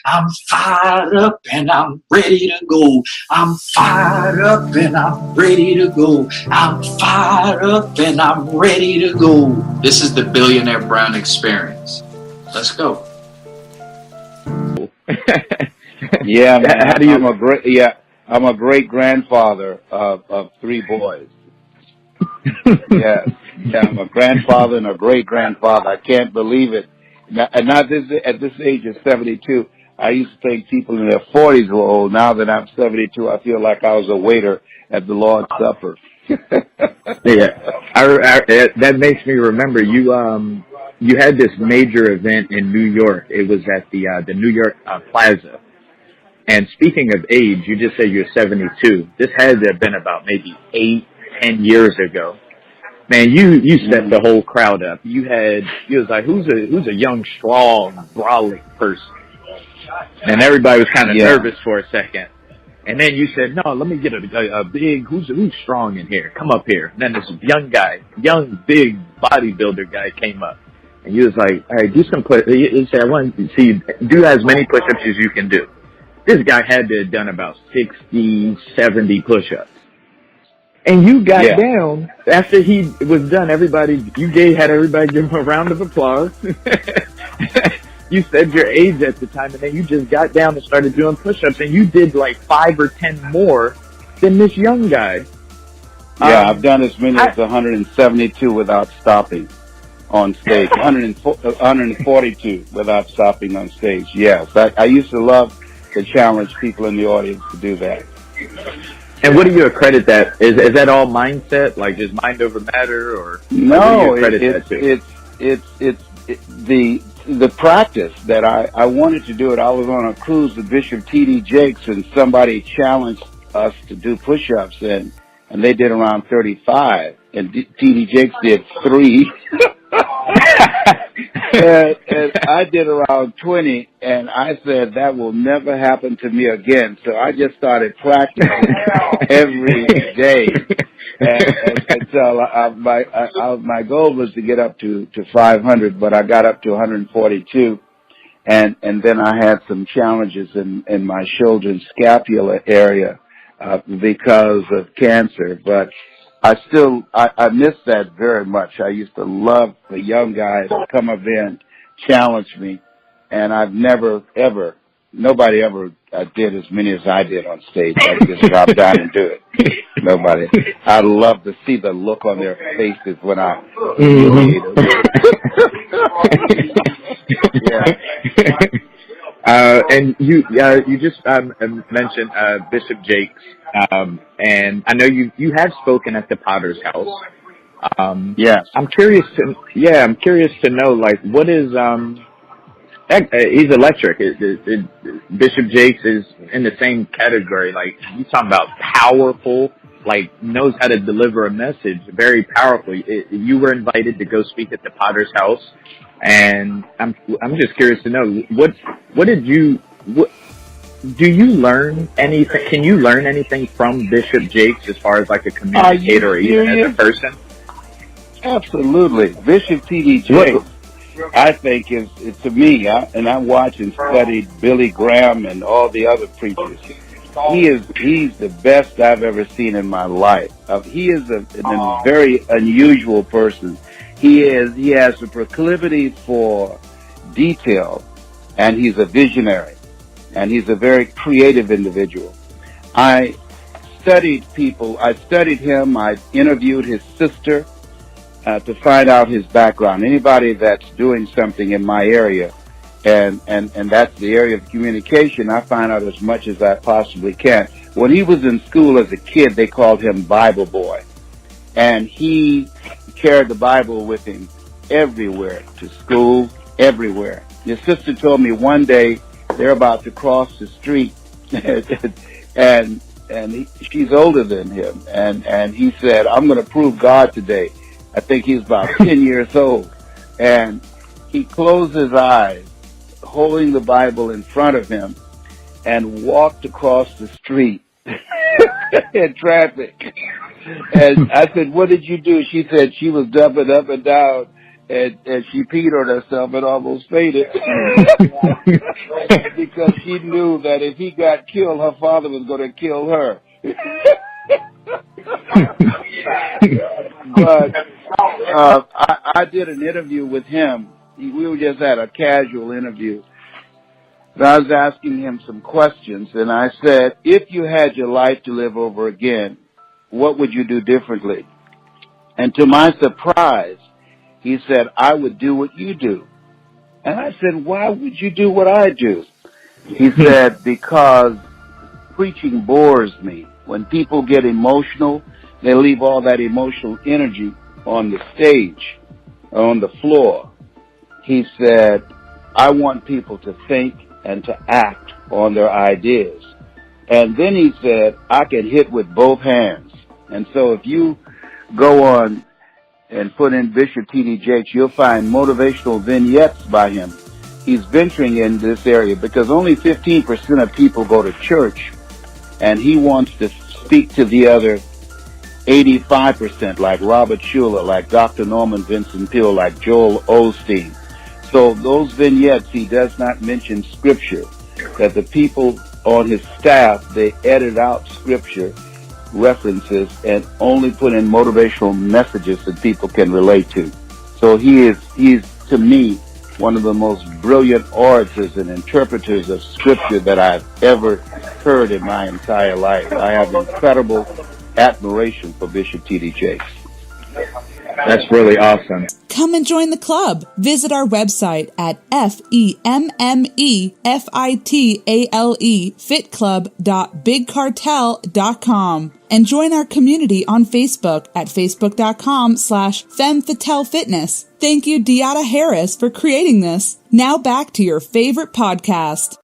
I'm fired up and I'm ready to go. I'm fired up and I'm ready to go. I'm fired up and I'm ready to go. This is the Billionaire Brown Experience. Let's go. Yeah, man. I'm a great grandfather of three boys. Yes. Yeah, I'm a grandfather and a great grandfather. I can't believe it. And not this at this age of 72. I used to think people in their 40s were old. Now that I'm 72, I feel like I was a waiter at the Lord's Supper. Yeah, that makes me remember you had this major event in New York. It was at the New York Plaza. And speaking of age, you just said you're 72. This had to have been about maybe 8-10 years ago. Man, you set the whole crowd up. You was like, who's a young, strong, brolic person? And everybody was kind of nervous for a second. And then you said, no, let me get a big, who's strong in here? Come up here. And then this young, big bodybuilder guy came up. And you was like, all right, do some push. He said, I want to see you do as many push-ups as you can do. This guy had to have done about 60, 70 push-ups. And you got down after he was done. Had everybody give him a round of applause. You said your age at the time, and then you just got down and started doing push-ups, and you did like 5 or 10 more than this young guy. Yeah, I've done as many as 172 without stopping on stage. 142 without stopping on stage. Yes, I used to love to challenge people in the audience to do that. And what do you accredit that? Is that all mindset, like just mind over matter, or no? It's the practice that I wanted to do it. I was on a cruise with Bishop T.D. Jakes, and somebody challenged us to do push-ups, and they did around 35, and T.D. Jakes did 3. and I did around 20, and I said that will never happen to me again. So I just started practicing every day, until my goal was to get up to 500, but I got up to 142, and then I had some challenges in my shoulder and scapular area because of cancer, but I miss that very much. I used to love the young guys to come up there and challenge me, and I've nobody ever did as many as I did on stage. I just drop down and do it. Nobody. I love to see the look on their faces when I humiliate them. And you just mentioned Bishop Jakes, and I know you have spoken at the Potter's House. Yes. I'm curious to know, like, what is he's electric. Bishop Jakes is in the same category. Like, you talking about powerful, like knows how to deliver a message very powerfully. You were invited to go speak at the Potter's House. And I'm just curious to know, do you learn anything? Can you learn anything from Bishop Jakes as far as like a communicator or even as a person? Absolutely. Bishop T.D. Jakes, I think, is to me, and I watch and studied Billy Graham and all the other preachers. He's the best I've ever seen in my life. He is a very unusual person. He has a proclivity for detail, and he's a visionary, and he's a very creative individual. I studied him. I interviewed his sister to find out his background. Anybody that's doing something in my area, and that's the area of communication, I find out as much as I possibly can. When he was in school as a kid, they called him Bible Boy, and he carried the Bible with him everywhere, to school, everywhere. Your sister told me one day they're about to cross the street, and she's older than him, and he said, I'm going to prove God today. I think he's about 10 years old, and he closed his eyes, holding the Bible in front of him, and walked across the street in traffic. And I said, what did you do? She said she was jumping up and down and she peed on herself and almost fainted because she knew that if he got killed, her father was going to kill her. But I did an interview with him. We were just at a casual interview. And I was asking him some questions, and I said, if you had your life to live over again, what would you do differently? And to my surprise, he said, I would do what you do. And I said, why would you do what I do? He said, because preaching bores me. When people get emotional, they leave all that emotional energy on the stage, on the floor. He said, I want people to think and to act on their ideas. And then he said, I can hit with both hands. And so if you go on and put in Bishop T.D. Jakes, you'll find motivational vignettes by him. He's venturing in this area because only 15% of people go to church, and he wants to speak to the other 85%, like Robert Schuller, like Dr. Norman Vincent Peale, like Joel Osteen. So those vignettes, he does not mention Scripture, that the people on his staff, they edit out Scripture references and only put in motivational messages that people can relate to. So he's to me, one of the most brilliant orators and interpreters of Scripture that I've ever heard in my entire life. I have incredible admiration for Bishop T.D. Jakes. That's really awesome. Come and join the club. Visit our website at FEMMEFITALE fitclub.bigcartel.com and join our community on Facebook at facebook.com/FemFatelFitness. Thank you, Deata Harris, for creating this. Now back to your favorite podcast.